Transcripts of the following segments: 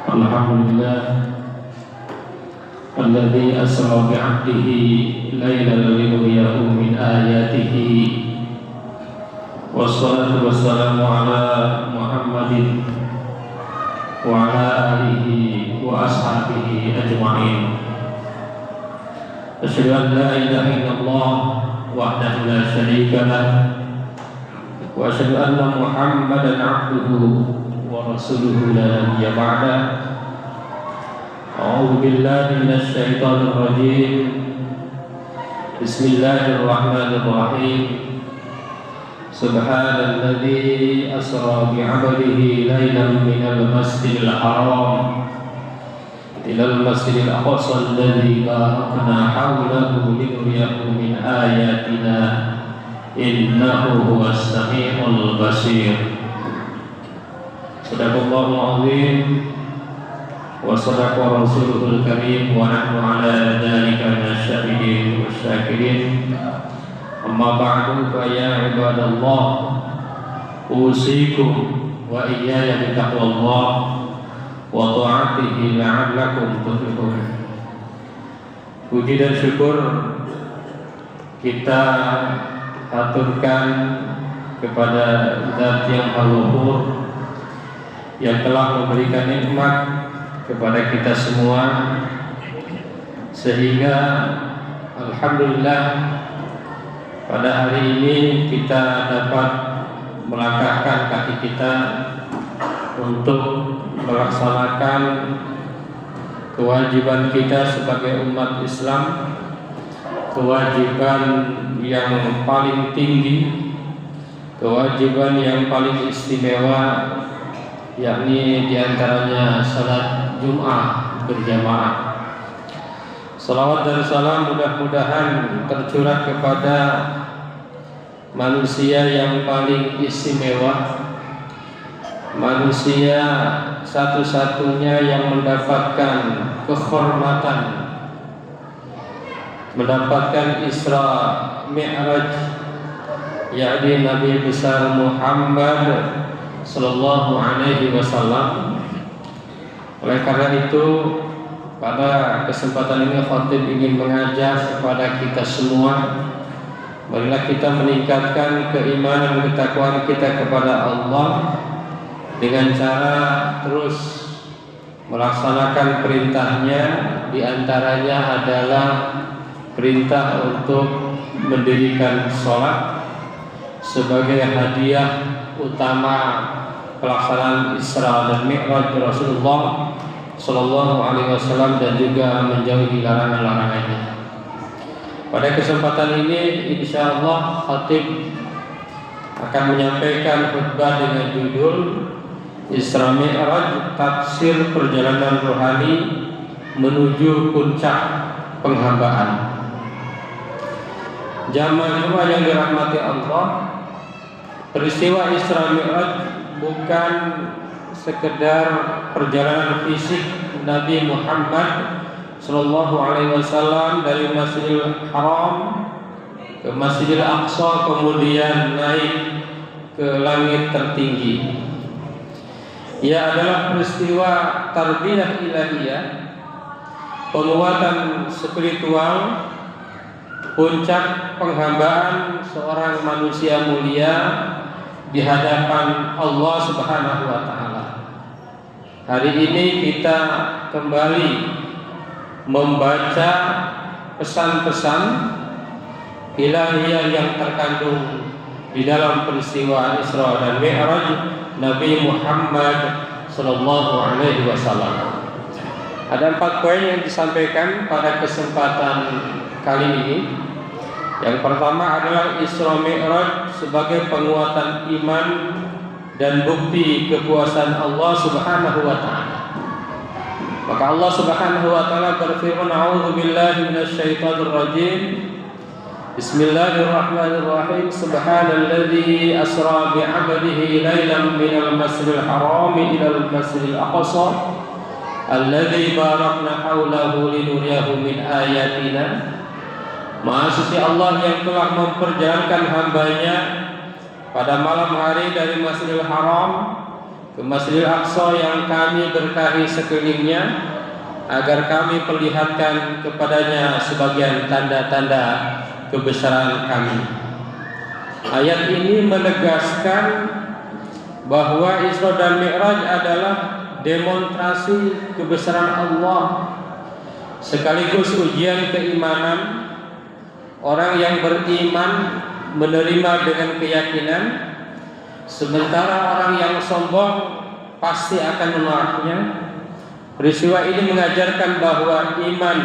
Alhamdulillah alladzi asra bi 'abdihi lailan liyuriyahu min ayatihi wassalatu wassalamu ala Muhammadin wa ala alihi wa ashabihi ajma'in. Asyhadu an la ilaha illallah wahdahu la syarika lah wa asyhadu anna Muhammadan 'abduhu wa rasuluhu la nabiyya ba'da. A'udzu billahi minasy syaithanir rajim. Bismillahirrahmanirrahim. Subhanalladzi asra bi 'abdihi lailan minal masjidil haram ilal masjidil aqsa alladzi barakna hawlahu linuriyahu min ayatina innahu huwas samiul basir. Sadaqallahul azim wa sadaqa rasuluhul karim wa nahnu ala dzalika minasyahidin wasyakirin. Amma ba'du fa ya ibadallah usikum wa iyaya bi taqwallah wa ta'atihi la'allakum tuflihun. Puji dan syukur kita aturkan kepada Zat yang Al-Ghafur yang telah memberikan nikmat kepada kita semua, sehingga alhamdulillah pada hari ini kita dapat melangkahkan kaki kita untuk melaksanakan kewajiban kita sebagai umat Islam, kewajiban yang paling tinggi, kewajiban yang paling istimewa, yakni diantaranya salat Jum'ah berjamaah. Salawat dan salam mudah-mudahan tercurah kepada manusia yang paling istimewa, manusia satu-satunya yang mendapatkan kehormatan, mendapatkan Isra Mi'raj, yakni Nabi besar Muhammad sallallahu alaihi wasallam. Oleh karena itu, pada kesempatan ini khatib ingin mengajak kepada kita semua, marilah kita meningkatkan keimanan dan ketakwaan kita kepada Allah dengan cara terus melaksanakan perintahnya. Di antaranya adalah perintah untuk mendirikan sholat sebagai hadiah utama pelaksanaan Isra dan Mi'raj Rasulullah Sallallahu Alaihi Wasallam, dan juga menjauhi larangan-larangannya. Pada kesempatan ini, insya Allah khatib akan menyampaikan khutbah dengan judul Isra Mi'raj, tafsir perjalanan rohani menuju puncak penghambaan. Jamaah yang dirahmati Allah, peristiwa Isra Mi'raj bukan sekedar perjalanan fisik Nabi Muhammad sallallahu alaihi wasallam dari Masjidil Haram ke Masjidil Aqsa, kemudian naik ke langit tertinggi. Ia adalah peristiwa tarbiyah ilahiyah, penguatan spiritual, puncak penghambaan seorang manusia mulia di hadapan Allah Subhanahu wa taala. Hari ini kita kembali membaca pesan-pesan ilahiyah yang terkandung di dalam peristiwa Isra dan Mi'raj Nabi Muhammad sallallahu alaihi wasallam. Ada 4 poin yang disampaikan pada kesempatan kali ini. Yang pertama adalah Isra Mi'raj sebagai penguatan iman dan bukti kekuasaan Allah Subhanahu wa taala. Maka Allah Subhanahu wa taala berfirman, "A'udzu billahi minasyaitonir rajim. Bismillahirrahmanirrahim. Subhanalladzi asra bi 'abdihi lailan minal masjidil haram ilal masjidil aqsa alladzi barakna haulahu linuriyahu min ayatina." Maha suci Allah yang telah memperjalankan hambanya pada malam hari dari Masjidil Haram ke ke Masjidil Aqsa yang kami berkahi sekelilingnya, agar kami perlihatkan kepadanya sebagian tanda-tanda kebesaran kami. Ayat ini menegaskan bahwa Isra dan Mi'raj adalah demonstrasi kebesaran Allah, sekaligus ujian keimanan. Orang yang beriman menerima dengan keyakinan, sementara orang yang sombong pasti akan menolaknya. Peristiwa ini mengajarkan bahwa iman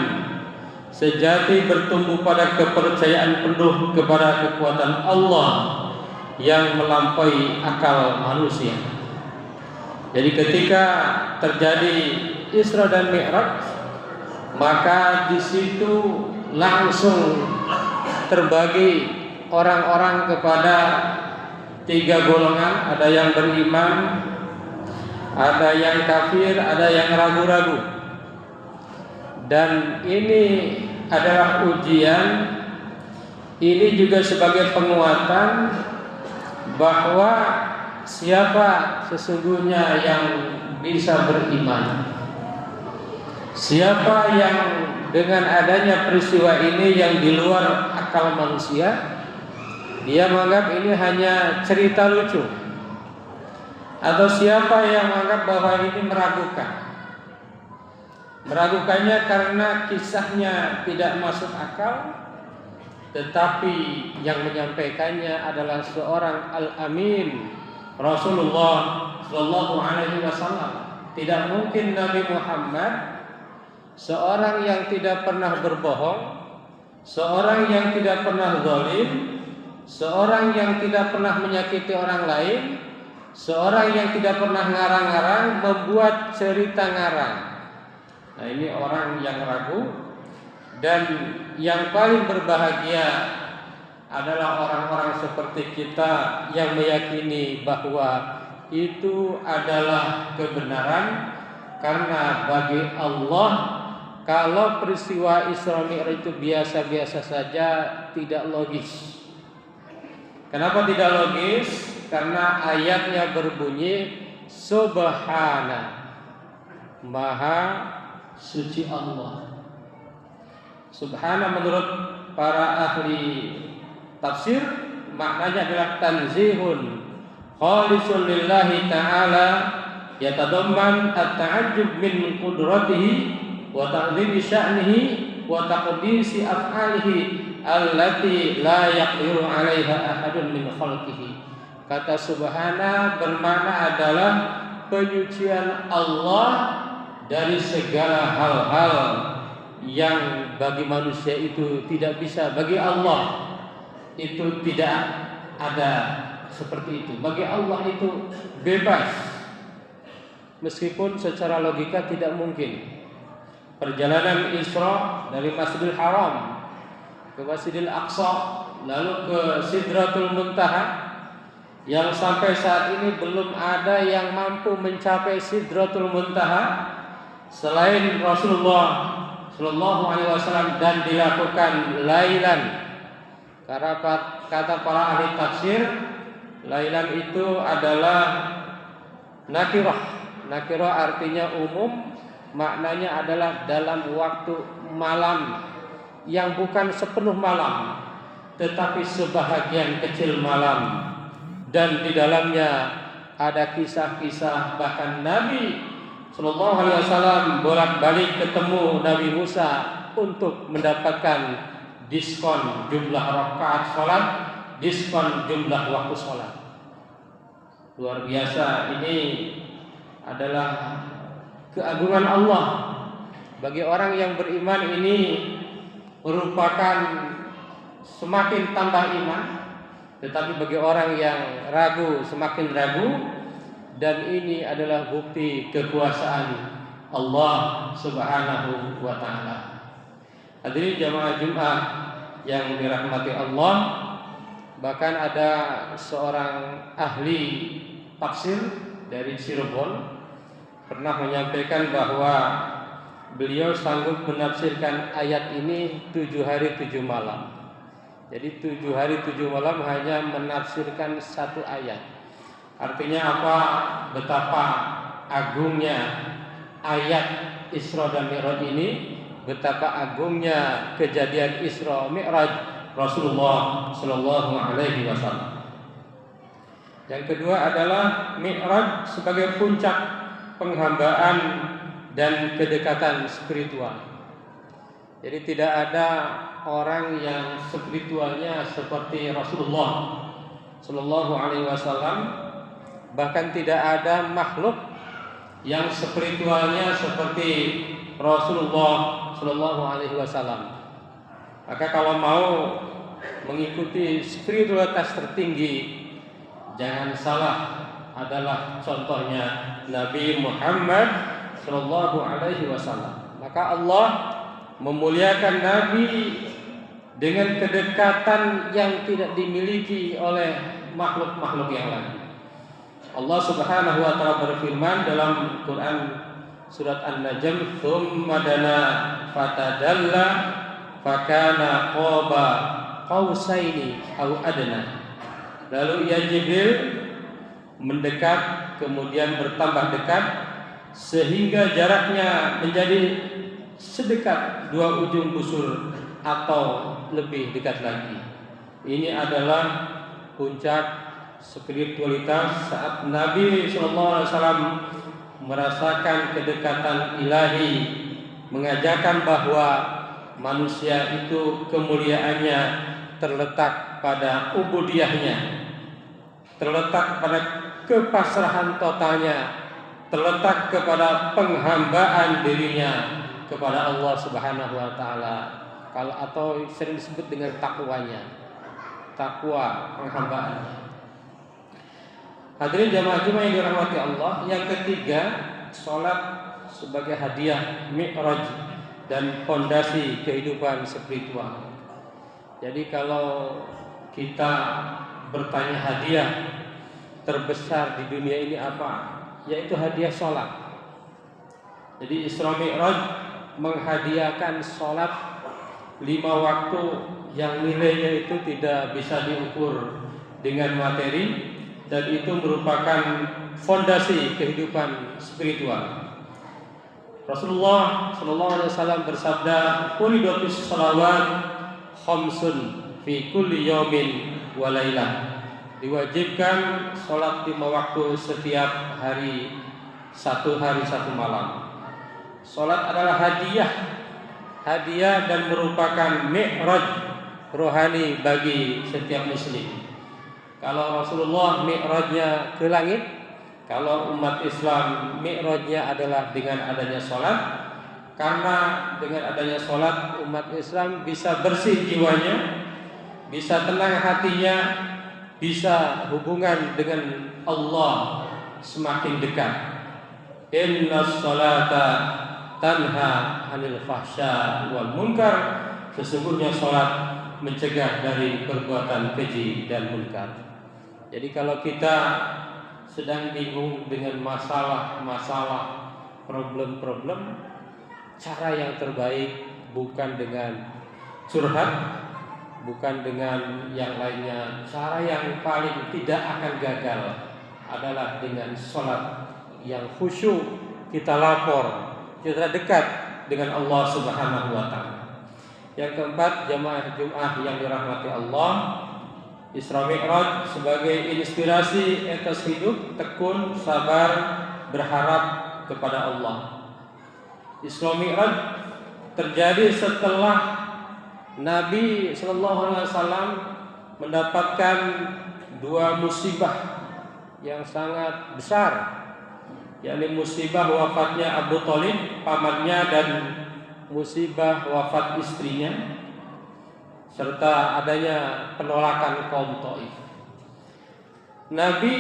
sejati bertumbuh pada kepercayaan penuh kepada kekuatan Allah yang melampaui akal manusia. Jadi ketika terjadi Isra dan Mi'raj, maka di situ langsung terbagi orang-orang kepada 3 golongan. Ada yang beriman, ada yang kafir, ada yang ragu-ragu. Dan ini adalah ujian. Ini juga sebagai penguatan bahwa siapa sesungguhnya yang bisa beriman. Siapa yang dengan adanya peristiwa ini yang di luar akal manusia, dia menganggap ini hanya cerita lucu. Atau siapa yang menganggap bahwa ini meragukan. Meragukannya karena kisahnya tidak masuk akal, tetapi yang menyampaikannya adalah seorang Al-Amin, Rasulullah Sallallahu Alaihi Wasallam. Tidak mungkin Nabi Muhammad, seorang yang tidak pernah berbohong, seorang yang tidak pernah zalim, seorang yang tidak pernah menyakiti orang lain, seorang yang tidak pernah ngarang-ngarang, membuat cerita ngarang. Nah, ini orang yang ragu. Dan yang paling berbahagia adalah orang-orang seperti kita yang meyakini bahwa itu adalah kebenaran. Karena bagi Allah, kalau peristiwa Isra Mi'raj itu biasa-biasa saja, tidak logis. Kenapa tidak logis? Karena ayatnya berbunyi Subhana, Maha suci Allah. Subhana menurut para ahli tafsir maknanya adalah tanzihun khalisun lillahi ta'ala, yatadamman at-ta'ajjub min qudratihi wa ta'dhimi sya'nihi wa taqdisi af'alihi allati la yaqdiru 'alaiha ahadun min khalqihi. Kata subhana bermakna adalah penyucian Allah dari segala hal-hal yang bagi manusia itu tidak bisa. Bagi Allah itu tidak ada seperti itu. Bagi Allah itu bebas. Meskipun secara logika tidak mungkin. Perjalanan Isra dari Masjidil Haram ke Masjidil Aqsa, lalu ke Sidratul Muntaha, yang sampai saat ini belum ada yang mampu mencapai Sidratul Muntaha selain Rasulullah Sallallahu Alaihi Wasallam, dan dilakukan lailan. Karena kata para ahli tafsir, lailan itu adalah nakirah. Nakirah artinya umum, maknanya adalah dalam waktu malam yang bukan sepenuh malam, tetapi sebahagian kecil malam. Dan di dalamnya ada kisah-kisah bahkan Nabi Sallallahu Alaihi Wasallam bolak-balik ketemu Nabi Musa untuk mendapatkan diskon jumlah rakaat sholat, diskon jumlah waktu sholat. Luar biasa. Ini adalah keagungan Allah. Bagi orang yang beriman ini merupakan semakin tambah iman, tetapi bagi orang yang ragu semakin ragu. Dan ini adalah bukti kekuasaan Allah Subhanahu wa ta'ala. Hadirin jamaah Jumat yang dirahmati Allah, bahkan ada seorang ahli tafsir dari Cirebon pernah menyampaikan bahwa beliau sanggup menafsirkan ayat ini 7 hari 7 malam. Jadi 7 hari 7 malam hanya menafsirkan satu ayat. Artinya apa? Betapa agungnya ayat Isra dan Mi'raj ini, betapa agungnya kejadian Isra Mi'raj Rasulullah Shallallahu Alaihi Wasallam. Yang kedua adalah Mi'raj sebagai puncak penghambaan dan kedekatan spiritual. Jadi tidak ada orang yang spiritualnya seperti Rasulullah Shallallahu Alaihi Wasallam, bahkan tidak ada makhluk yang spiritualnya seperti Rasulullah Shallallahu Alaihi Wasallam. Maka kalau mau mengikuti spiritualitas tertinggi, jangan salah, adalah contohnya Nabi Muhammad Shallallahu Alaihi Wasallam. Maka Allah memuliakan Nabi dengan kedekatan yang tidak dimiliki oleh makhluk-makhluk yang lain. Allah Subhanahu wa taala berfirman dalam Quran surat An-Najm, "Tsumma dana fatadalla fakana qaba qausaini aw adna." Lalu ia Jibril mendekat, kemudian bertambah dekat sehingga jaraknya menjadi sedekat dua ujung busur atau lebih dekat lagi. Ini adalah puncak spiritualitas saat Nabi SAW merasakan kedekatan ilahi, mengajarkan bahwa manusia itu kemuliaannya terletak pada ubudiyahnya, terletak pada kepasrahan totalnya, terletak kepada penghambaan dirinya kepada Allah Subhanahu wa taala, atau sering disebut dengan takwanya, takwa penghambaan. Hadirin jamaah Jumat yang dirahmati Allah, yang ketiga, sholat sebagai hadiah Mi'raj dan fondasi kehidupan spiritual. Jadi kalau kita bertanya hadiah terbesar di dunia ini apa? Yaitu hadiah sholat. Jadi Isra Mi'raj menghadiahkan sholat 5 waktu yang nilainya itu tidak bisa diukur dengan materi, dan itu merupakan fondasi kehidupan spiritual. Rasulullah SAW bersabda, "Quridatus shalawat khamsun fi kulli yawmin wa lailah." Diwajibkan sholat 5 waktu setiap hari, satu malam. Sholat adalah hadiah dan merupakan mi'raj rohani bagi setiap muslim. Kalau Rasulullah mi'rajnya ke langit, kalau umat Islam mi'rajnya adalah dengan adanya sholat. Karena dengan adanya sholat umat Islam bisa bersih jiwanya, bisa tenang hatinya, bisa hubungan dengan Allah semakin dekat. Inna sholata tanha anil fahsya wal munkar. Sesungguhnya sholat mencegah dari perbuatan keji dan munkar. Jadi kalau kita sedang bingung dengan masalah-masalah, problem-problem, cara yang terbaik bukan dengan curhat, bukan dengan yang lainnya. Cara yang paling tidak akan gagal adalah dengan sholat yang khusyuk, kita lapor, kita dekat dengan Allah Subhanahu wa taala. Yang keempat, jamaah Jumat yang dirahmati Allah, Isra Mi'raj sebagai inspirasi etos hidup tekun, sabar, berharap kepada Allah. Isra Mi'raj terjadi setelah Nabi SAW mendapatkan 2 musibah yang sangat besar, yakni musibah wafatnya Abu Thalib, pamannya, dan musibah wafat istrinya, serta adanya penolakan kaum Taif. Nabi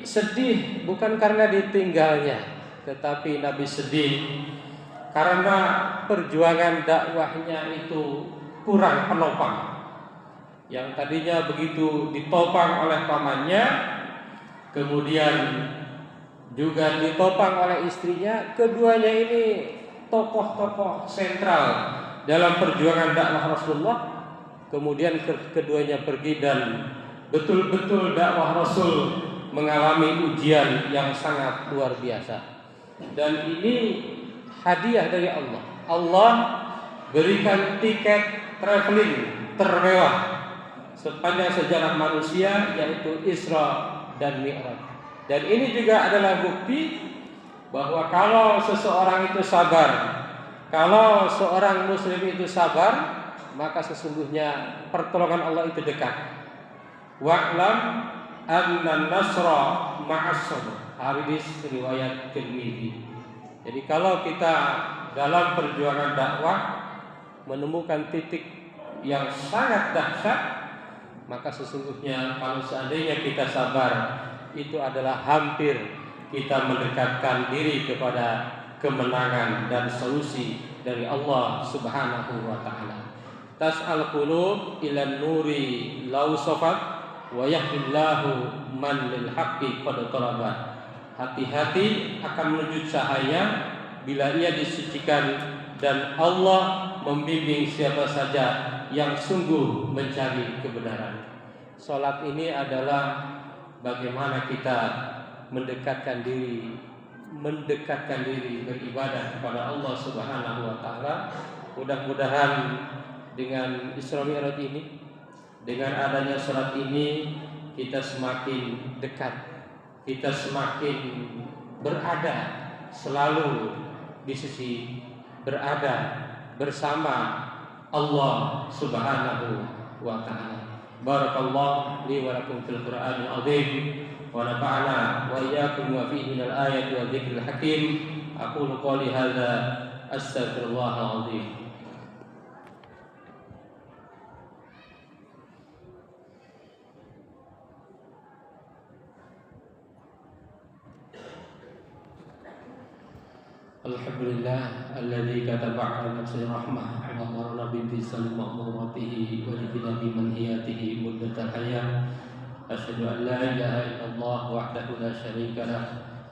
sedih bukan karena ditinggalnya, tetapi Nabi sedih karena perjuangan dakwahnya itu kurang penopang. Yang tadinya begitu ditopang oleh pamannya, kemudian juga ditopang oleh istrinya. Keduanya ini tokoh-tokoh sentral dalam perjuangan dakwah Rasulullah. Kemudian keduanya pergi dan betul-betul dakwah Rasul mengalami ujian yang sangat luar biasa. Dan ini hadiah dari Allah. Allah berikan tiket traveling termewah sepanjang sejarah manusia, yaitu Isra dan Mi'raj. Dan ini juga adalah bukti bahwa kalau seseorang itu sabar, kalau seorang muslim itu sabar, maka sesungguhnya pertolongan Allah itu dekat. Wa'lam anna nasra ma'as sabr. Hadis riwayat Tirmidzi. Jadi kalau kita dalam perjuangan dakwah menemukan titik yang sangat dahsyat, maka sesungguhnya kalau seandainya kita sabar, itu adalah hampir kita mendekatkan diri kepada kemenangan dan solusi dari Allah Subhanahu wa taala. Tas'al qulub ila nuri law safat wa yahdillahu man lil haqqi qad talabat. Hati-hati akan menuju cahaya bila ia disucikan, dan Allah membimbing siapa saja yang sungguh mencari kebenaran. Salat ini adalah bagaimana kita mendekatkan diri beribadah kepada Allah Subhanahu wa taala. Mudah-mudahan dengan Isra Mi'raj ini, dengan adanya salat ini, kita semakin dekat, kita semakin berada selalu di sisi, berada bersama Allah Subhanahu wa taala. Barakallahu li wa lakum fil Qur'anil azim wa nafa'ana wa iyyakum wa fihi minal ayati wa dzikril hakim. Aqulu qouli hadza astaghfirullahal azim. Alhamdulillah alladzi kataba 'ala nafsihi rahmah wa amarna bi imtisali ma'muratihi wa ijtinabi manhiyatihi muddatal hayat. Asyhadu an la ilaha illallah wahdahu la syarika lah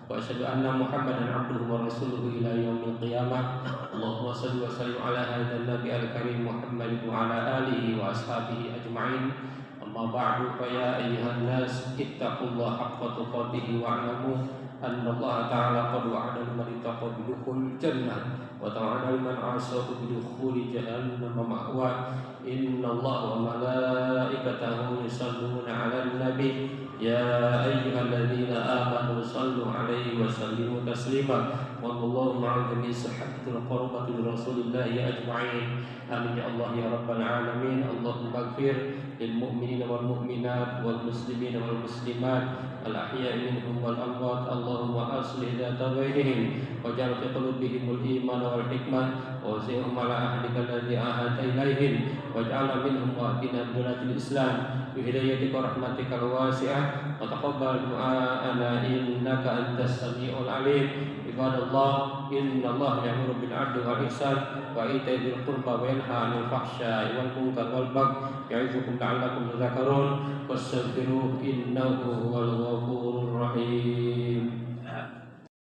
wa asyhadu anna Muhammadan 'abduhu wa rasuluhu ila yaumil qiyamah. Allahumma shalli wa sallim ala hadzal nabi al-karim Muhammadin wa ala alihi wa ashabihi ajma'in. Amma ba'du, fa ya ayyuhan nas ittaqullaha haqqa tuqatih wa 'alamu anna Allah ta'ala qad wa'ada liman ittaqa bidukhulil jannah wa ta'ala liman 'asahu bidukhuli jahannam ma'wa. Inna Allah wa malaikatahu yusalluna 'alan nabi ya ayyuhalladzina amanu sallu 'alaihi wa sallimu taslima. Wallahu ma'al jami'i sahabatil qurbatil rasulillahi ajma'in. Amin ya Allah ya rabbal alamin. Allahumma ighfir lil mu'minina wal mu'minat wal muslimina wal muslimat al ahya'i minhum wal amwat. Allahumma aslih dhata bainihim waj'al fi qulubihimul iman wal hikmah wa zidhum ala ahdika alladhi ahadta ilaihim waj'alna minhum wa atina bidulatil islam bi hidayatika wa rahmatika wasi'ah wa taqabbal du'ana innaka antas samiul alim. Ibadallah, innallaha ya'muru bil 'adli wal ihsan wa ita'i dzil qurba wa yanha 'anil fahsya'i wal munkari wal baghi ya'izukum la'allakum tadhakkarun. Wastaghfiruhu innahu huwal ghafurur rahim.